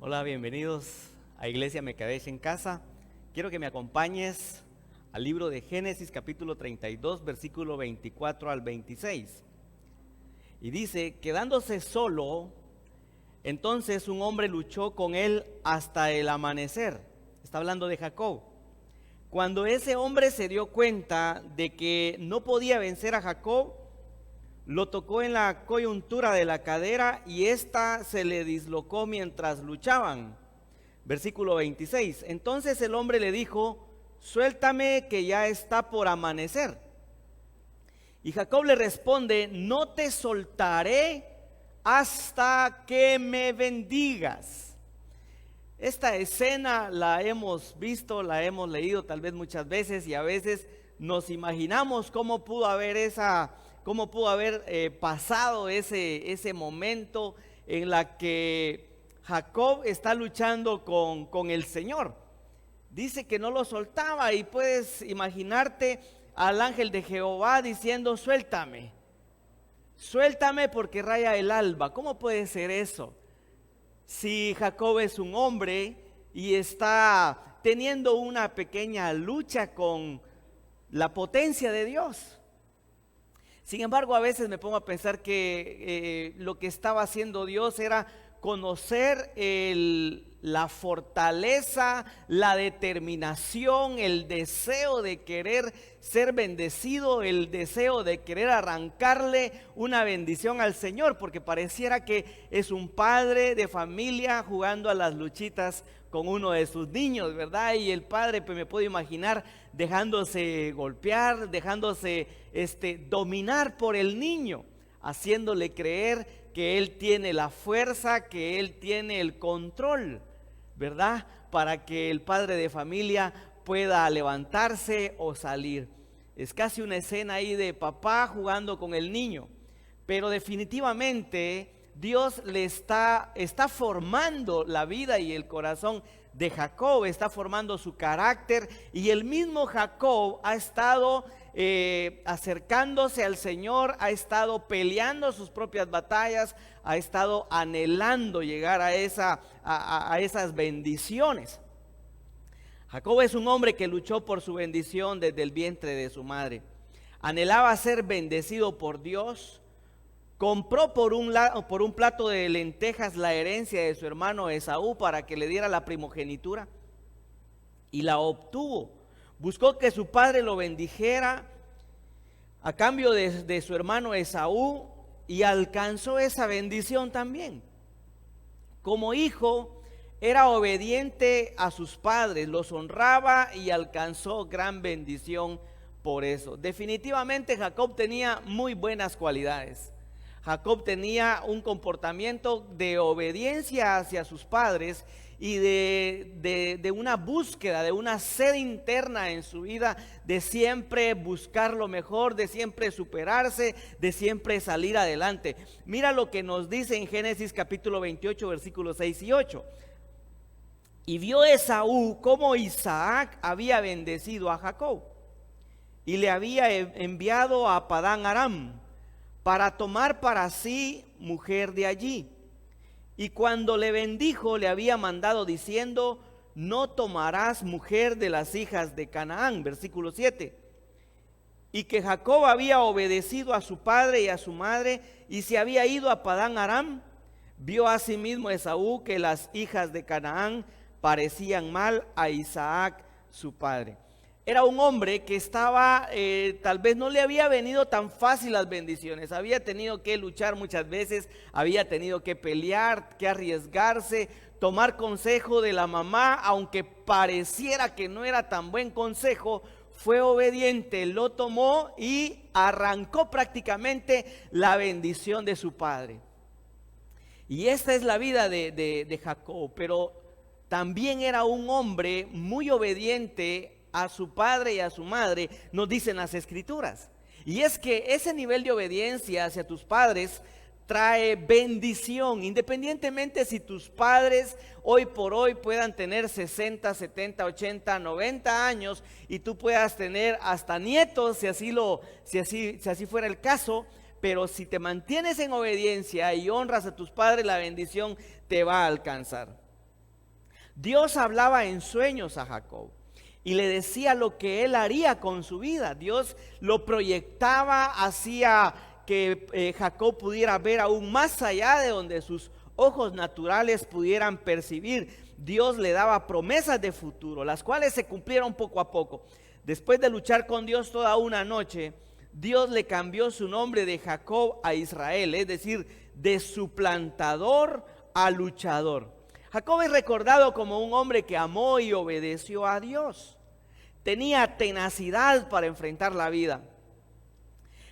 Hola, bienvenidos a Iglesia Mekadesh en casa. Quiero que me acompañes al libro de Génesis capítulo 32, versículo 24 al 26. Y dice: quedándose solo, entonces un hombre luchó con él hasta el amanecer. Está hablando de Jacob. Cuando ese hombre se dio cuenta de que no podía vencer a Jacob, lo tocó en la coyuntura de la cadera y ésta se le dislocó mientras luchaban. Versículo 26. Entonces el hombre le dijo: suéltame, que ya está por amanecer. Y Jacob le responde: no te soltaré hasta que me bendigas. Esta escena la hemos visto, la hemos leído tal vez muchas veces, y a veces nos imaginamos cómo pudo haber pasado ese momento en la que Jacob está luchando con el Señor. Dice que no lo soltaba, y puedes imaginarte al ángel de Jehová diciendo: suéltame, suéltame porque raya el alba. ¿Cómo puede ser eso? Si Jacob es un hombre y está teniendo una pequeña lucha con la potencia de Dios. Sin embargo, a veces me pongo a pensar que lo que estaba haciendo Dios era conocer la fortaleza, la determinación, el deseo de querer ser bendecido, el deseo de querer arrancarle una bendición al Señor, porque pareciera que es un padre de familia jugando a las luchitas con uno de sus niños, ¿verdad? Y el padre, pues me puedo imaginar dejándose golpear, dejándose dominar por el niño, haciéndole creer que él tiene la fuerza, que él tiene el control, ¿verdad? Para que el padre de familia pueda levantarse o salir. Es casi una escena ahí de papá jugando con el niño, pero definitivamente Dios le está formando la vida y el corazón de Jacob, está formando su carácter, y el mismo Jacob ha estado acercándose al Señor, ha estado peleando sus propias batallas, ha estado anhelando llegar a esas bendiciones. Jacob es un hombre que luchó por su bendición desde el vientre de su madre. Anhelaba ser bendecido por Dios. Compró por un plato de lentejas la herencia de su hermano Esaú para que le diera la primogenitura, y la obtuvo. Buscó que su padre lo bendijera a cambio de su hermano Esaú, y alcanzó esa bendición también. Como hijo era obediente a sus padres, los honraba y alcanzó gran bendición por eso. Definitivamente Jacob tenía muy buenas cualidades. Jacob tenía un comportamiento de obediencia hacia sus padres y de una búsqueda, de una sed interna en su vida, de siempre buscar lo mejor, de siempre superarse, de siempre salir adelante. Mira lo que nos dice en Génesis capítulo 28, versículos 6 y 8. Y vio Esaú cómo Isaac había bendecido a Jacob y le había enviado a Padán Aram para tomar para sí mujer de allí. Y cuando le bendijo, le había mandado diciendo: no tomarás mujer de las hijas de Canaán. Versículo 7. Y que Jacob había obedecido a su padre y a su madre, y se había ido a Padán Aram. Vio asimismo Esaú que las hijas de Canaán parecían mal a Isaac su padre. Era un hombre que estaba, tal vez no le había venido tan fácil las bendiciones. Había tenido que luchar muchas veces, había tenido que pelear, que arriesgarse, tomar consejo de la mamá, aunque pareciera que no era tan buen consejo. Fue obediente, lo tomó y arrancó prácticamente la bendición de su padre. Y esta es la vida de Jacob, pero también era un hombre muy obediente a su padre y a su madre, nos dicen las escrituras. Y es que ese nivel de obediencia hacia tus padres trae bendición, independientemente si tus padres hoy por hoy puedan tener 60, 70, 80, 90 años y tú puedas tener hasta nietos, si así fuera el caso. Pero si te mantienes en obediencia y honras a tus padres, la bendición te va a alcanzar. Dios hablaba en sueños a Jacob y le decía lo que él haría con su vida. Dios lo proyectaba, hacía que Jacob pudiera ver aún más allá de donde sus ojos naturales pudieran percibir. Dios le daba promesas de futuro, las cuales se cumplieron poco a poco. Después de luchar con Dios toda una noche, Dios le cambió su nombre de Jacob a Israel, es decir, de suplantador a luchador. Jacob es recordado como un hombre que amó y obedeció a Dios. Tenía tenacidad para enfrentar la vida.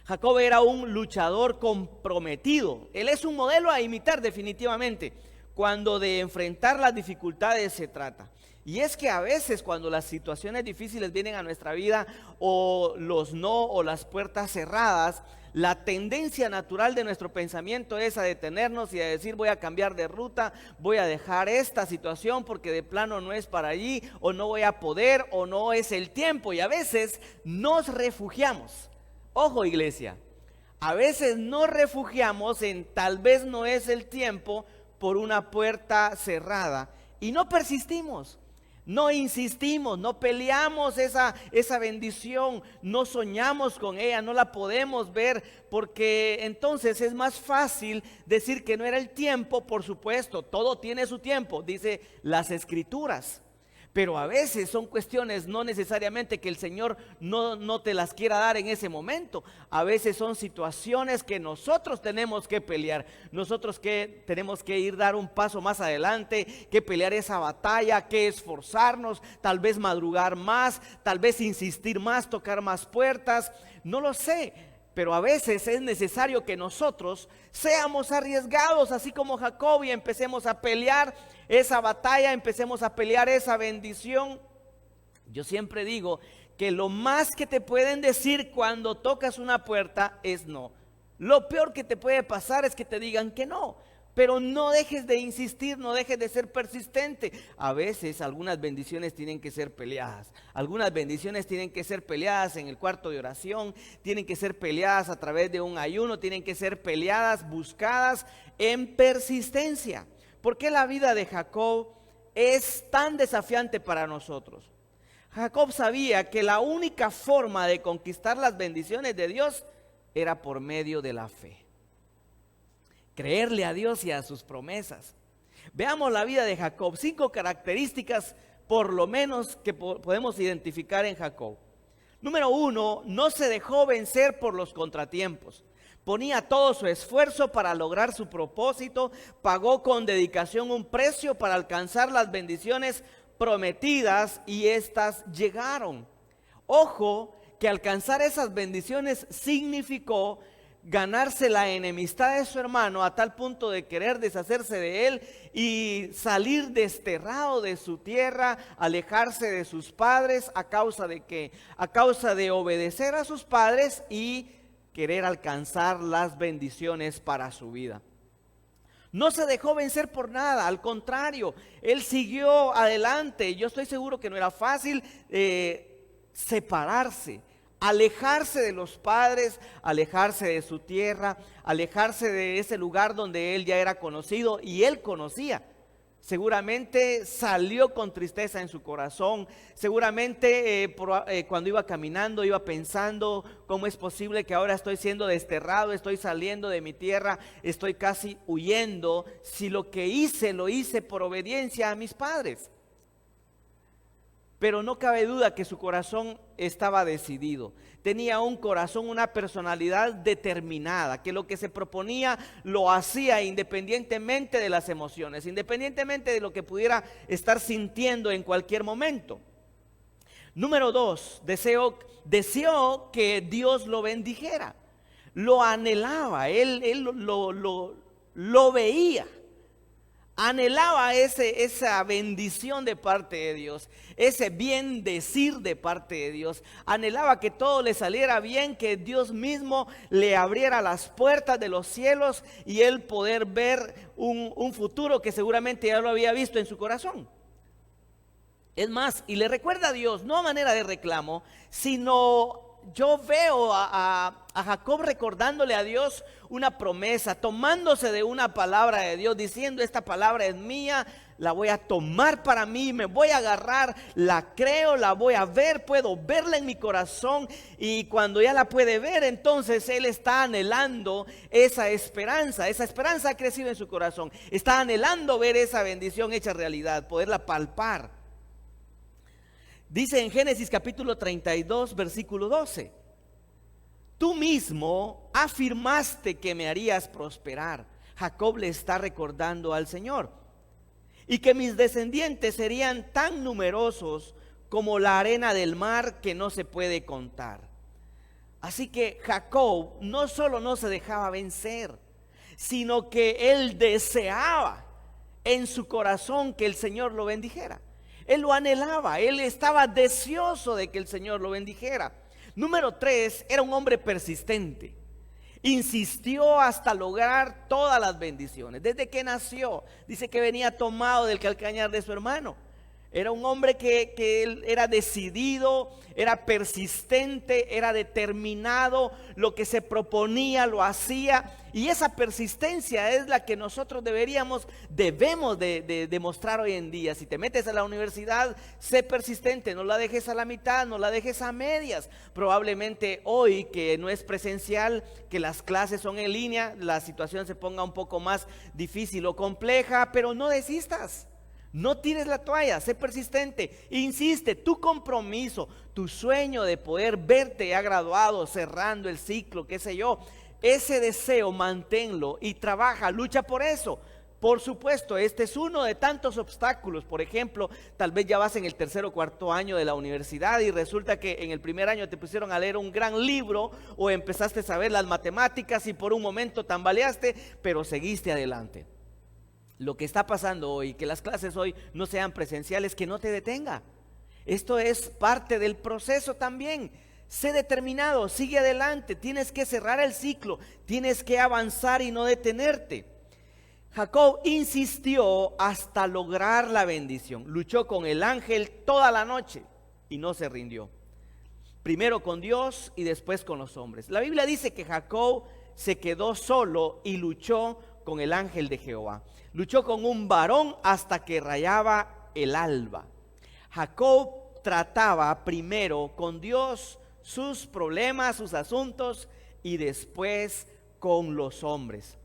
Jacob era un luchador comprometido. Él es un modelo a imitar definitivamente cuando de enfrentar las dificultades se trata. Y es que a veces cuando las situaciones difíciles vienen a nuestra vida, o los no, o las puertas cerradas, la tendencia natural de nuestro pensamiento es a detenernos y a decir: voy a cambiar de ruta, voy a dejar esta situación porque de plano no es para allí, o no voy a poder, o no es el tiempo. Y a veces nos refugiamos. Ojo, iglesia, a veces nos refugiamos en tal vez no es el tiempo por una puerta cerrada y no persistimos, no insistimos, no peleamos esa bendición, no soñamos con ella, no la podemos ver, porque entonces es más fácil decir que no era el tiempo. Por supuesto, todo tiene su tiempo, dice las Escrituras. Pero a veces son cuestiones no necesariamente que el Señor no te las quiera dar en ese momento. A veces son situaciones que nosotros tenemos que pelear. Nosotros que tenemos que ir dar un paso más adelante, que pelear esa batalla, que esforzarnos, tal vez madrugar más, tal vez insistir más, tocar más puertas. No lo sé. Pero a veces es necesario que nosotros seamos arriesgados, así como Jacob, y empecemos a pelear esa batalla, empecemos a pelear esa bendición. Yo siempre digo que lo más que te pueden decir cuando tocas una puerta es no. Lo peor que te puede pasar es que te digan que no. Pero no dejes de insistir, no dejes de ser persistente. A veces algunas bendiciones tienen que ser peleadas. Algunas bendiciones tienen que ser peleadas en el cuarto de oración, tienen que ser peleadas a través de un ayuno, tienen que ser peleadas, buscadas en persistencia. ¿Por qué la vida de Jacob es tan desafiante para nosotros? Jacob sabía que la única forma de conquistar las bendiciones de Dios era por medio de la fe. Creerle a Dios y a sus promesas. Veamos la vida de Jacob. 5 características por lo menos que podemos identificar en Jacob. Número 1, no se dejó vencer por los contratiempos. Ponía todo su esfuerzo para lograr su propósito. Pagó con dedicación un precio para alcanzar las bendiciones prometidas, y estas llegaron. Ojo, que alcanzar esas bendiciones significó ganarse la enemistad de su hermano a tal punto de querer deshacerse de él y salir desterrado de su tierra, alejarse de sus padres. ¿A causa de qué? A causa de obedecer a sus padres y querer alcanzar las bendiciones para su vida. No se dejó vencer por nada, al contrario, él siguió adelante. Yo estoy seguro que no era fácil separarse, alejarse de los padres, alejarse de su tierra, alejarse de ese lugar donde él ya era conocido y él conocía. Seguramente salió con tristeza en su corazón. Seguramente cuando iba caminando iba pensando: ¿cómo es posible que ahora estoy siendo desterrado? Estoy saliendo de mi tierra, estoy casi huyendo. Si lo que hice lo hice por obediencia a mis padres. Pero no cabe duda que su corazón estaba decidido. Tenía un corazón, una personalidad determinada, que lo que se proponía lo hacía independientemente de las emociones, independientemente de lo que pudiera estar sintiendo en cualquier momento. Número 2, deseó que Dios lo bendijera. Lo anhelaba, él lo veía. Anhelaba esa bendición de parte de Dios, ese bien decir de parte de Dios. Anhelaba que todo le saliera bien, que Dios mismo le abriera las puertas de los cielos y él poder ver un futuro que seguramente ya lo había visto en su corazón. Es más, y le recuerda a Dios, no a manera de reclamo, sino yo veo a Jacob recordándole a Dios una promesa, tomándose de una palabra de Dios, diciendo: esta palabra es mía, la voy a tomar para mí, me voy a agarrar, la creo, la voy a ver, puedo verla en mi corazón, y cuando ya la puede ver, entonces él está anhelando esa esperanza ha crecido en su corazón, está anhelando ver esa bendición hecha realidad, poderla palpar. Dice en Génesis capítulo 32, versículo 12: tú mismo afirmaste que me harías prosperar. Jacob le está recordando al Señor. Y que mis descendientes serían tan numerosos como la arena del mar, que no se puede contar. Así que Jacob no solo no se dejaba vencer, sino que él deseaba en su corazón que el Señor lo bendijera. Él lo anhelaba, él estaba deseoso de que el Señor lo bendijera. Número 3, era un hombre persistente. Insistió hasta lograr todas las bendiciones. Desde que nació, dice que venía tomado del calcañar de su hermano. Era un hombre que él era decidido, era persistente, era determinado, lo que se proponía lo hacía, y esa persistencia es la que nosotros debemos de demostrar hoy en día. Si te metes a la universidad, sé persistente, no la dejes a la mitad, no la dejes a medias. Probablemente hoy, que no es presencial, que las clases son en línea, la situación se ponga un poco más difícil o compleja, pero no desistas. No tires la toalla, sé persistente, insiste, tu compromiso, tu sueño de poder verte ya graduado, cerrando el ciclo, qué sé yo, ese deseo manténlo y trabaja, lucha por eso. Por supuesto, este es uno de tantos obstáculos. Por ejemplo, tal vez ya vas en el tercer o cuarto año de la universidad y resulta que en el primer año te pusieron a leer un gran libro o empezaste a saber las matemáticas y por un momento tambaleaste, pero seguiste adelante. Lo que está pasando hoy, que las clases hoy no sean presenciales, que no te detenga. Esto es parte del proceso también. Sé determinado, sigue adelante, tienes que cerrar el ciclo, tienes que avanzar y no detenerte. Jacob insistió hasta lograr la bendición. Luchó con el ángel toda la noche y no se rindió. Primero con Dios y después con los hombres. La Biblia dice que Jacob se quedó solo y luchó con el ángel de Jehová. Luchó con un varón hasta que rayaba el alba. Jacob trataba primero con Dios sus problemas, sus asuntos, y después con los hombres.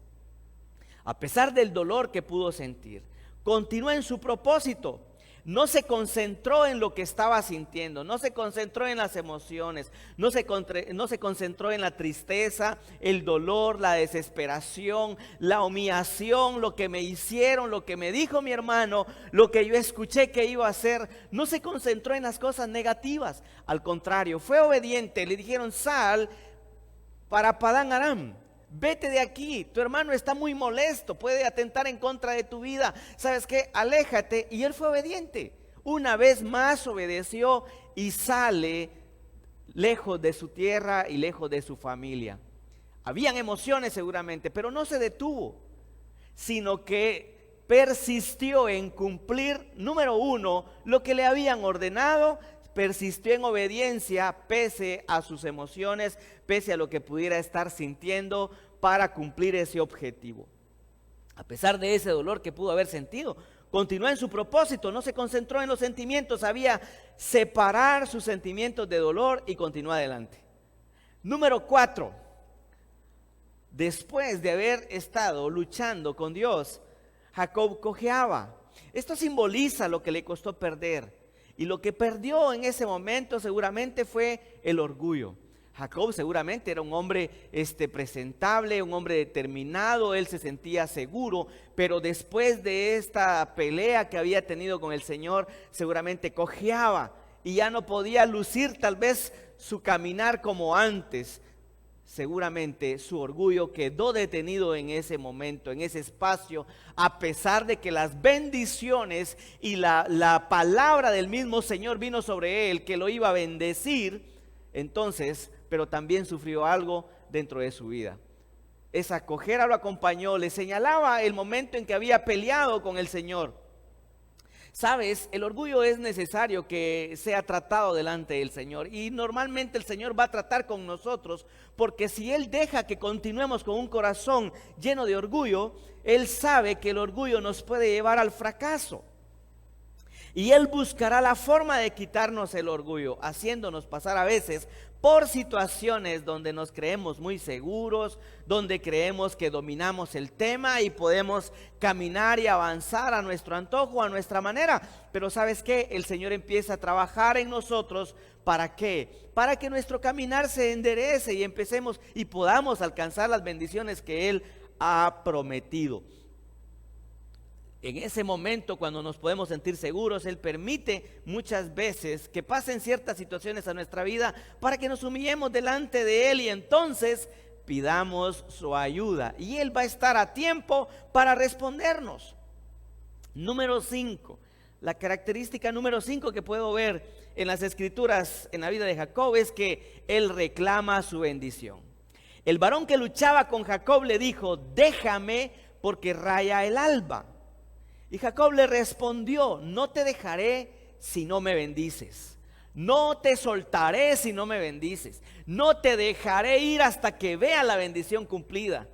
A pesar del dolor que pudo sentir, continuó en su propósito. No se concentró en lo que estaba sintiendo, no se concentró en las emociones, no se concentró en la tristeza, el dolor, la desesperación, la humillación, lo que me hicieron, lo que me dijo mi hermano, lo que yo escuché que iba a hacer. No se concentró en las cosas negativas, al contrario, fue obediente. Le dijeron: sal para Padán Aram. Vete de aquí, tu hermano está muy molesto, puede atentar en contra de tu vida. ¿Sabes qué? Aléjate. Y él fue obediente. Una vez más obedeció y sale lejos de su tierra y lejos de su familia. Habían emociones seguramente, pero no se detuvo, sino que persistió en cumplir, número 1, lo que le habían ordenado. Persistió en obediencia pese a sus emociones, pese a lo que pudiera estar sintiendo, para cumplir ese objetivo. A pesar de ese dolor que pudo haber sentido, continuó en su propósito, no se concentró en los sentimientos, sabía separar sus sentimientos de dolor y continuó adelante. Número 4, después de haber estado luchando con Dios, Jacob cojeaba. Esto simboliza lo que le costó perder. Y lo que perdió en ese momento seguramente fue el orgullo. Jacob seguramente era un hombre presentable, un hombre determinado, él se sentía seguro, pero después de esta pelea que había tenido con el Señor, seguramente cojeaba y ya no podía lucir tal vez su caminar como antes. Seguramente su orgullo quedó detenido en ese momento, en ese espacio, a pesar de que las bendiciones y la palabra del mismo Señor vino sobre él, que lo iba a bendecir. Entonces, pero también sufrió algo dentro de su vida. Esa cojera lo acompañó, le señalaba el momento en que había peleado con el Señor. Sabes, el orgullo es necesario que sea tratado delante del Señor, y normalmente el Señor va a tratar con nosotros, porque si Él deja que continuemos con un corazón lleno de orgullo, Él sabe que el orgullo nos puede llevar al fracaso. Y Él buscará la forma de quitarnos el orgullo, haciéndonos pasar a veces por situaciones donde nos creemos muy seguros, donde creemos que dominamos el tema y podemos caminar y avanzar a nuestro antojo, a nuestra manera. Pero ¿sabes qué? El Señor empieza a trabajar en nosotros. ¿Para qué? Para que nuestro caminar se enderece y empecemos y podamos alcanzar las bendiciones que Él ha prometido. En ese momento, cuando nos podemos sentir seguros, Él permite muchas veces que pasen ciertas situaciones a nuestra vida para que nos humillemos delante de Él y entonces pidamos su ayuda. Y Él va a estar a tiempo para respondernos. Número 5. La característica número 5 que puedo ver en las Escrituras, en la vida de Jacob, es que Él reclama su bendición. El varón que luchaba con Jacob le dijo: déjame porque raya el alba. Y Jacob le respondió: no te dejaré si no me bendices. No te soltaré si no me bendices. No te dejaré ir hasta que vea la bendición cumplida.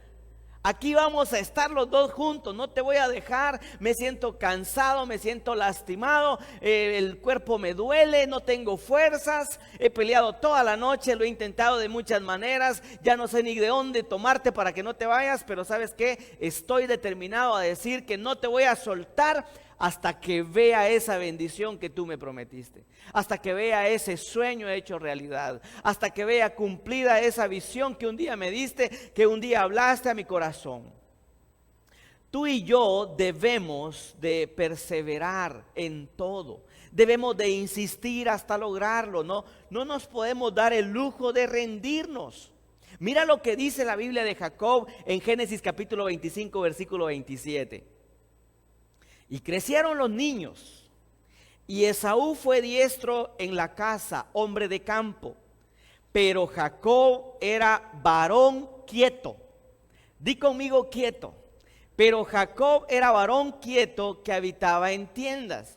Aquí vamos a estar los dos juntos, no te voy a dejar. Me siento cansado, me siento lastimado, el cuerpo me duele, no tengo fuerzas, he peleado toda la noche, lo he intentado de muchas maneras, ya no sé ni de dónde tomarte para que no te vayas, pero ¿sabes qué? Estoy determinado a decir que no te voy a soltar hasta que vea esa bendición que tú me prometiste, hasta que vea ese sueño hecho realidad, hasta que vea cumplida esa visión que un día me diste, que un día hablaste a mi corazón. Tú y yo debemos de perseverar en todo, debemos de insistir hasta lograrlo, no nos podemos dar el lujo de rendirnos. Mira lo que dice la Biblia de Jacob en Génesis capítulo 25, versículo 27. Y crecieron los niños, y Esaú fue diestro en la caza, hombre de campo, pero Jacob era varón quieto. Di conmigo quieto. Pero Jacob era varón quieto que habitaba en tiendas.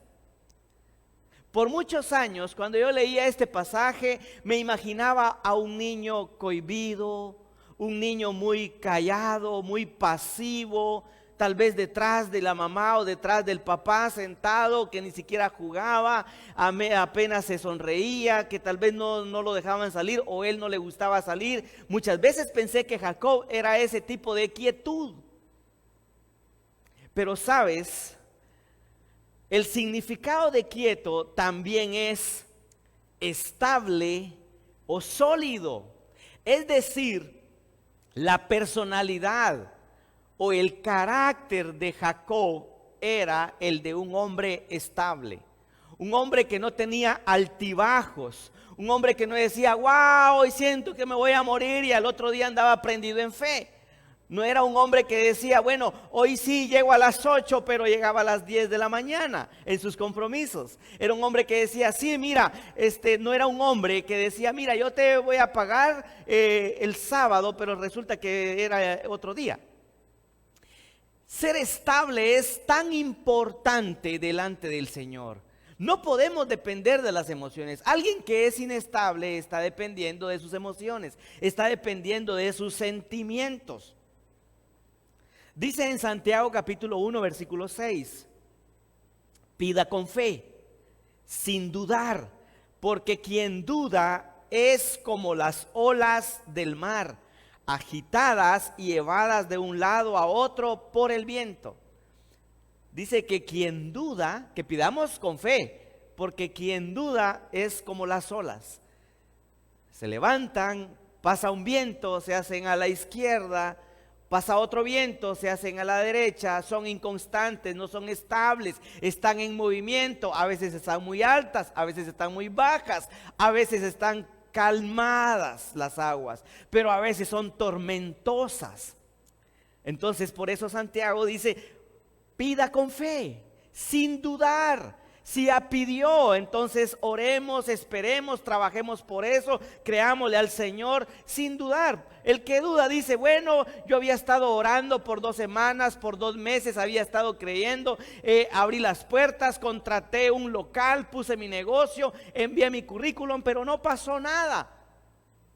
Por muchos años, cuando yo leía este pasaje, me imaginaba a un niño cohibido, un niño muy callado, muy pasivo, tal vez detrás de la mamá o detrás del papá sentado, que ni siquiera jugaba, apenas se sonreía, que tal vez no lo dejaban salir o él no le gustaba salir. Muchas veces pensé que Jacob era ese tipo de quietud. Pero sabes, el significado de quieto también es estable o sólido. Es decir, la personalidad o el carácter de Jacob era el de un hombre estable, un hombre que no tenía altibajos, un hombre que no decía: wow, hoy siento que me voy a morir, y al otro día andaba prendido en fe. No era un hombre que decía: bueno, hoy sí llego a las 8, pero llegaba a las 10 de la mañana en sus compromisos. Era un hombre que decía: sí, mira, no era un hombre que decía: mira, yo te voy a pagar el sábado, pero resulta que era otro día. Ser estable es tan importante delante del Señor. No podemos depender de las emociones. Alguien que es inestable está dependiendo de sus emociones, está dependiendo de sus sentimientos. Dice en Santiago capítulo 1, versículo 6: pida con fe, sin dudar, porque quien duda es como las olas del mar, agitadas y llevadas de un lado a otro por el viento. Dice que quien duda, que pidamos con fe, porque quien duda es como las olas. Se levantan, pasa un viento, se hacen a la izquierda, pasa otro viento, se hacen a la derecha, son inconstantes, no son estables, están en movimiento, a veces están muy altas, a veces están muy bajas, a veces están calmadas las aguas, pero a veces son tormentosas. Entonces por eso Santiago dice: pida con fe, sin dudar, Si ya pidió, entonces oremos, esperemos, trabajemos por eso, creámosle al Señor sin dudar. El que duda dice, bueno, yo había estado orando por 2 semanas, por 2 meses, había estado creyendo, abrí las puertas, contraté un local, puse mi negocio, envié mi currículum, pero no pasó nada.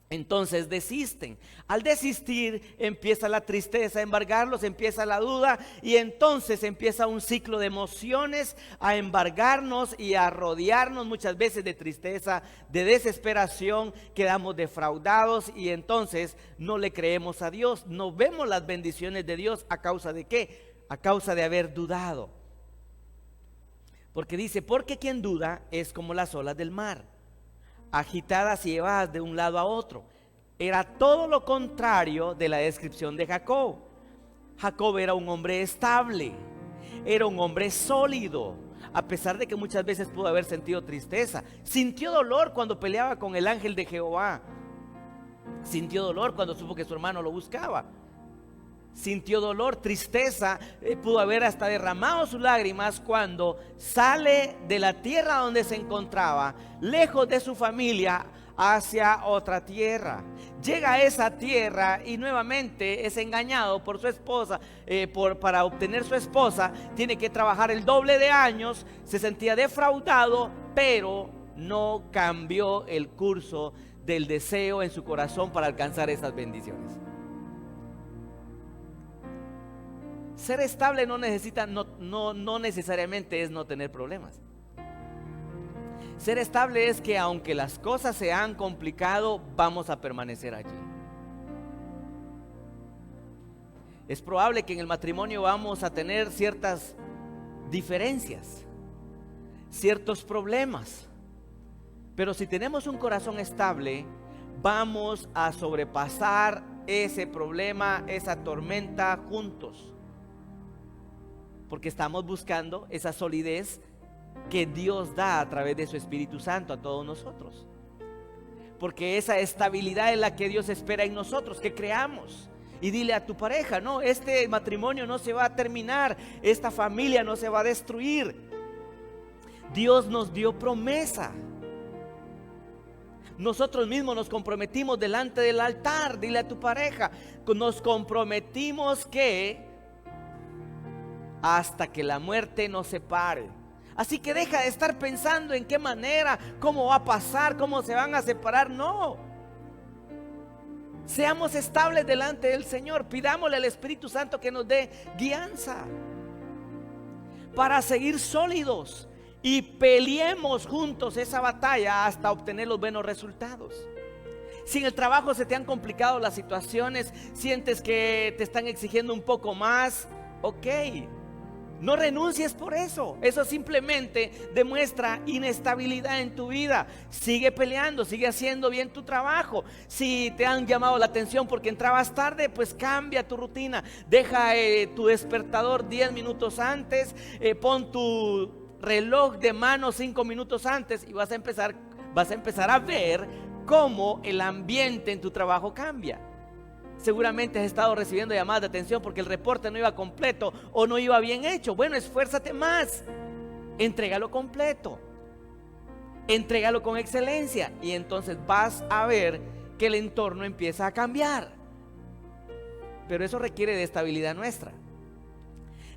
Entonces desisten. Al desistir empieza la tristeza a embargarlos, empieza la duda y entonces empieza un ciclo de emociones a embargarnos y a rodearnos muchas veces de tristeza, de desesperación, quedamos defraudados y entonces no le creemos a Dios, no vemos las bendiciones de Dios. ¿A causa de qué? A causa de haber dudado. Porque dice, porque quien duda es como las olas del mar, agitadas y llevadas de un lado a otro. Era todo lo contrario de la descripción de Jacob. Jacob era un hombre estable, era un hombre sólido, a pesar de que muchas veces pudo haber sentido tristeza. Sintió dolor cuando peleaba con el ángel de Jehová. Sintió dolor cuando supo que su hermano lo buscaba. Sintió dolor, tristeza, pudo haber hasta derramado sus lágrimas cuando sale de la tierra donde se encontraba, lejos de su familia, hacia otra tierra. Llega a esa tierra y nuevamente es engañado por su esposa, para obtener su esposa tiene que trabajar el doble de años, se sentía defraudado, pero no cambió el curso del deseo en su corazón para alcanzar esas bendiciones. Ser estable no necesariamente es no tener problemas. Ser estable es que aunque las cosas se han complicado, vamos a permanecer allí. Es probable que en el matrimonio vamos a tener ciertas diferencias, ciertos problemas, pero si tenemos un corazón estable, vamos a sobrepasar ese problema, esa tormenta juntos. Porque estamos buscando esa solidez que Dios da a través de su Espíritu Santo a todos nosotros. Porque esa estabilidad es la que Dios espera en nosotros, que creamos. Y dile a tu pareja, no, este matrimonio no se va a terminar, esta familia no se va a destruir. Dios nos dio promesa. Nosotros mismos nos comprometimos delante del altar. Dile a tu pareja, nos comprometimos que hasta que la muerte nos separe. Así que deja de estar pensando en qué manera, cómo va a pasar, cómo se van a separar. No. Seamos estables delante del Señor. Pidámosle al Espíritu Santo que nos dé guianza para seguir sólidos y peleemos juntos esa batalla hasta obtener los buenos resultados. Si en el trabajo se te han complicado las situaciones, sientes que te están exigiendo un poco más, ok, no renuncies por eso. Eso simplemente demuestra inestabilidad en tu vida. Sigue peleando, sigue haciendo bien tu trabajo. Si te han llamado la atención porque entrabas tarde, pues cambia tu rutina. Deja tu despertador 10 minutos antes, pon tu reloj de mano 5 minutos antes y vas a empezar a ver cómo el ambiente en tu trabajo cambia. Seguramente has estado recibiendo llamadas de atención porque el reporte no iba completo o no iba bien hecho. Bueno, esfuérzate más. Entrégalo completo. Entrégalo con excelencia. Y entonces vas a ver que el entorno empieza a cambiar. Pero eso requiere de estabilidad nuestra.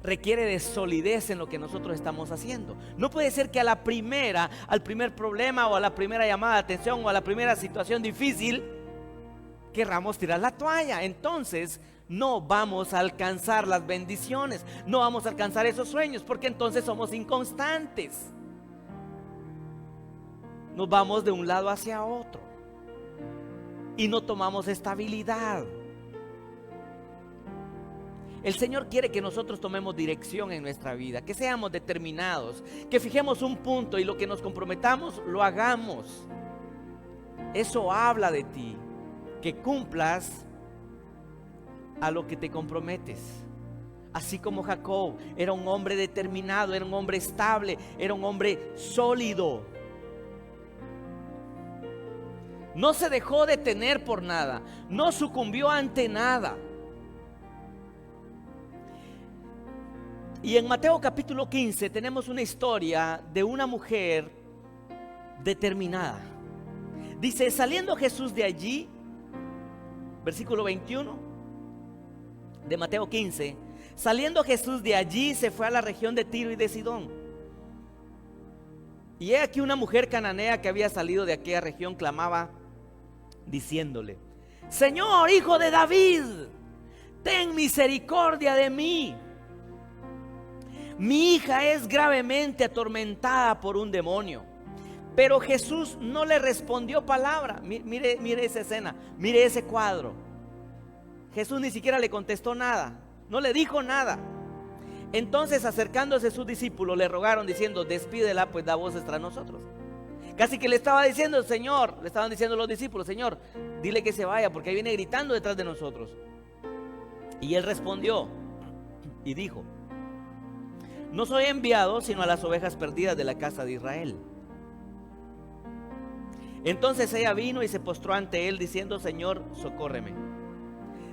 Requiere de solidez en lo que nosotros estamos haciendo. No puede ser que al primer problema o a la primera llamada de atención o a la primera situación difícil querramos tirar la toalla. Entonces no vamos a alcanzar las bendiciones, no vamos a alcanzar esos sueños, porque entonces somos inconstantes. Nos vamos de un lado hacia otro y no tomamos estabilidad. El Señor quiere que nosotros tomemos dirección en nuestra vida, que seamos determinados, que fijemos un punto y lo que nos comprometamos lo hagamos. Eso habla de ti, que cumplas a lo que te comprometes. Así como Jacob era un hombre determinado, era un hombre estable, era un hombre sólido. No se dejó detener por nada, no sucumbió ante nada. Y en Mateo capítulo 15 tenemos una historia de una mujer determinada. Dice, saliendo Jesús de allí, versículo 21 de Mateo 15, saliendo Jesús de allí se fue a la región de Tiro y de Sidón. Y he aquí una mujer cananea que había salido de aquella región clamaba diciéndole, Señor, hijo de David, ten misericordia de mí. Mi hija es gravemente atormentada por un demonio. Pero Jesús no le respondió palabra. Mire esa escena, mire ese cuadro. Jesús ni siquiera le contestó nada, no le dijo nada. Entonces, acercándose sus discípulos, le rogaron diciendo, despídela, pues da voces tras nosotros. Casi que le estaba diciendo, Señor, le estaban diciendo los discípulos, Señor, dile que se vaya, porque ahí viene gritando detrás de nosotros. Y él respondió y dijo, no soy enviado sino a las ovejas perdidas de la casa de Israel. Entonces ella vino y se postró ante él diciendo, Señor, socórreme.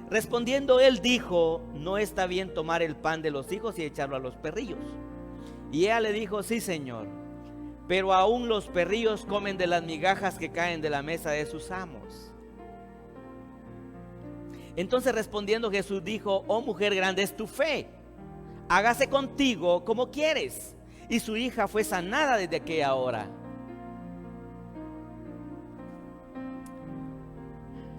Respondiendo él dijo, no está bien tomar el pan de los hijos y echarlo a los perrillos. Y ella le dijo, sí, Señor, pero aún los perrillos comen de las migajas que caen de la mesa de sus amos. Entonces respondiendo Jesús dijo, oh mujer, grande es tu fe, hágase contigo como quieres. Y su hija fue sanada desde aquella hora.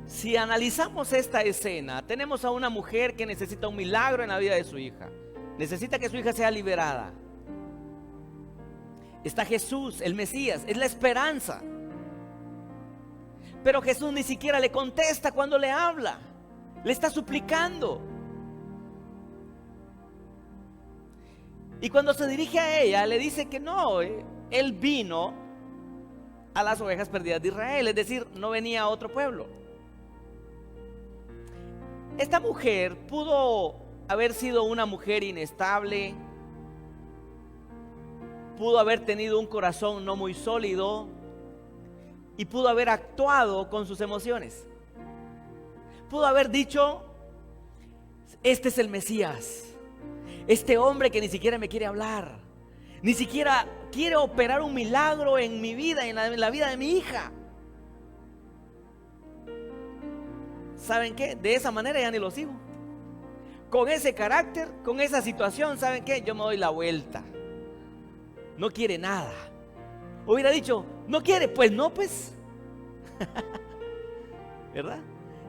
Si analizamos esta escena, tenemos a una mujer que necesita un milagro en la vida de su hija. Necesita que su hija sea liberada. Está Jesús, el Mesías, es la esperanza. Pero Jesús ni siquiera le contesta cuando le habla. Le está suplicando. Y cuando se dirige a ella, le dice que no, él vino a las ovejas perdidas de Israel, es decir, no venía a otro pueblo. Esta mujer pudo haber sido una mujer inestable, pudo haber tenido un corazón no muy sólido y pudo haber actuado con sus emociones. Pudo haber dicho, este es el Mesías, este hombre que ni siquiera me quiere hablar, ni siquiera quiere operar un milagro en mi vida, en la vida de mi hija. ¿Saben qué? De esa manera ya ni lo sigo. Con ese carácter, con esa situación, ¿saben qué? Yo me doy la vuelta. No quiere nada. Hubiera dicho, no quiere, pues no, pues. ¿Verdad?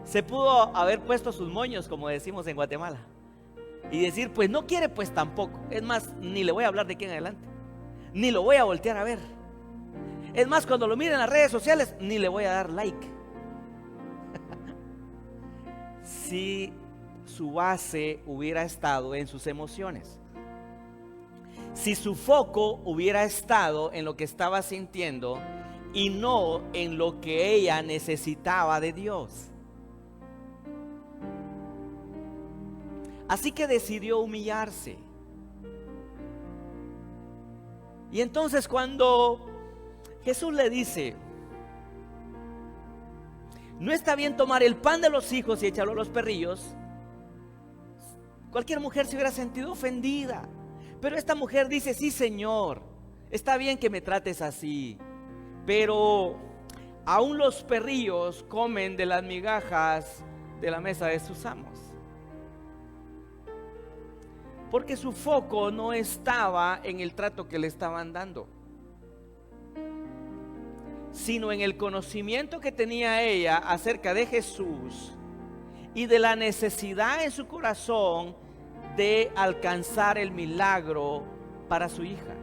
Se pudo haber puesto sus moños, como decimos en Guatemala, y decir, pues no quiere, pues tampoco. Es más, ni le voy a hablar de aquí en adelante, ni lo voy a voltear a ver. Es más, cuando lo miren en las redes sociales, ni le voy a dar like. Si su base hubiera estado en sus emociones, si su foco hubiera estado en lo que estaba sintiendo y no en lo que ella necesitaba de Dios. Así que decidió humillarse. Y entonces cuando Jesús le dice, no está bien tomar el pan de los hijos y echarlo a los perrillos, cualquier mujer se hubiera sentido ofendida. Pero esta mujer dice, sí, Señor, está bien que me trates así, pero aún los perrillos comen de las migajas de la mesa de sus amos. Porque su foco no estaba en el trato que le estaban dando, sino en el conocimiento que tenía ella acerca de Jesús y de la necesidad en su corazón de alcanzar el milagro para su hija.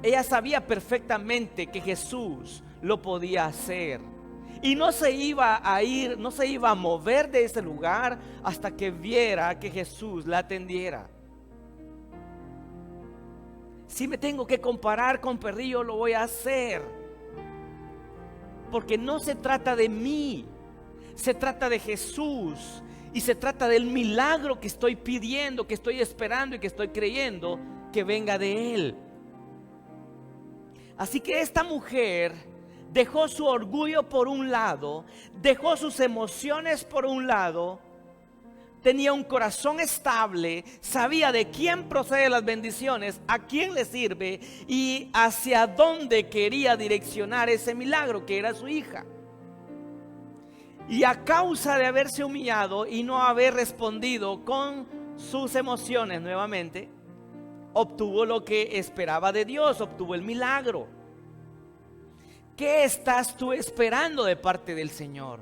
Ella sabía perfectamente que Jesús lo podía hacer y no se iba a ir, no se iba a mover de ese lugar hasta que viera que Jesús la atendiera. Si me tengo que comparar con perrillo, lo voy a hacer, porque no se trata de mí, se trata de Jesús. Y se trata del milagro que estoy pidiendo, que estoy esperando y que estoy creyendo que venga de Él. Así que esta mujer dejó su orgullo por un lado, dejó sus emociones por un lado, tenía un corazón estable, sabía de quién proceden las bendiciones, a quién le sirve y hacia dónde quería direccionar ese milagro que era su hija. Y a causa de haberse humillado y no haber respondido con sus emociones nuevamente, obtuvo lo que esperaba de Dios, obtuvo el milagro. ¿Qué estás tú esperando de parte del Señor?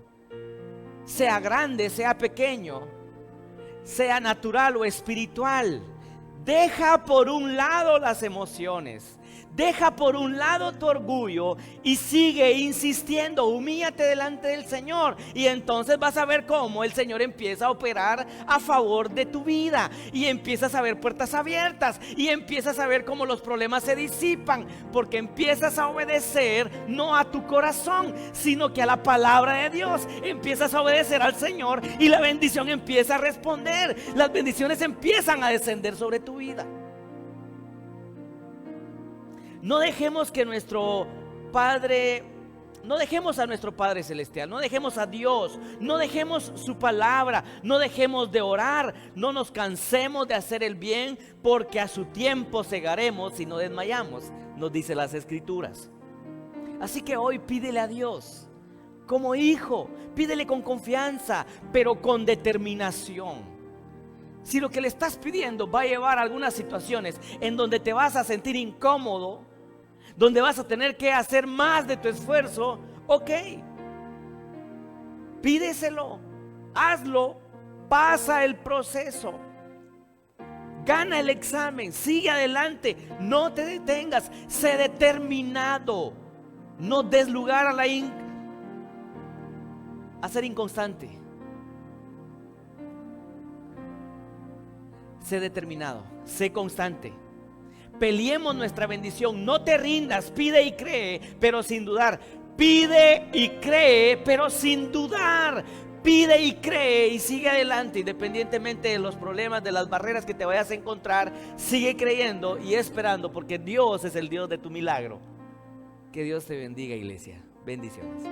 Sea grande, sea pequeño, sea natural o espiritual. Deja por un lado las emociones. Deja por un lado tu orgullo y sigue insistiendo, humíllate delante del Señor y entonces vas a ver cómo el Señor empieza a operar a favor de tu vida y empiezas a ver puertas abiertas y empiezas a ver cómo los problemas se disipan porque empiezas a obedecer no a tu corazón sino que a la palabra de Dios. Empiezas a obedecer al Señor y la bendición empieza a responder, las bendiciones empiezan a descender sobre tu vida. No dejemos que nuestro Padre, no dejemos a nuestro Padre Celestial, no dejemos a Dios, no dejemos su palabra, no dejemos de orar, no nos cansemos de hacer el bien, porque a su tiempo segaremos si no desmayamos, nos dice las Escrituras. Así que hoy pídele a Dios, como hijo, pídele con confianza, pero con determinación. Si lo que le estás pidiendo va a llevar a algunas situaciones en donde te vas a sentir incómodo, donde vas a tener que hacer más de tu esfuerzo, ok, pídeselo, hazlo, pasa el proceso, gana el examen, sigue adelante, no te detengas, sé determinado, no des lugar a ser inconstante. Sé determinado, sé constante. Peleemos nuestra bendición, no te rindas, pide y cree, pero sin dudar. Pide y cree, pero sin dudar. Pide y cree y sigue adelante, independientemente de los problemas, de las barreras que te vayas a encontrar. Sigue creyendo y esperando, porque Dios es el Dios de tu milagro. Que Dios te bendiga, iglesia. Bendiciones.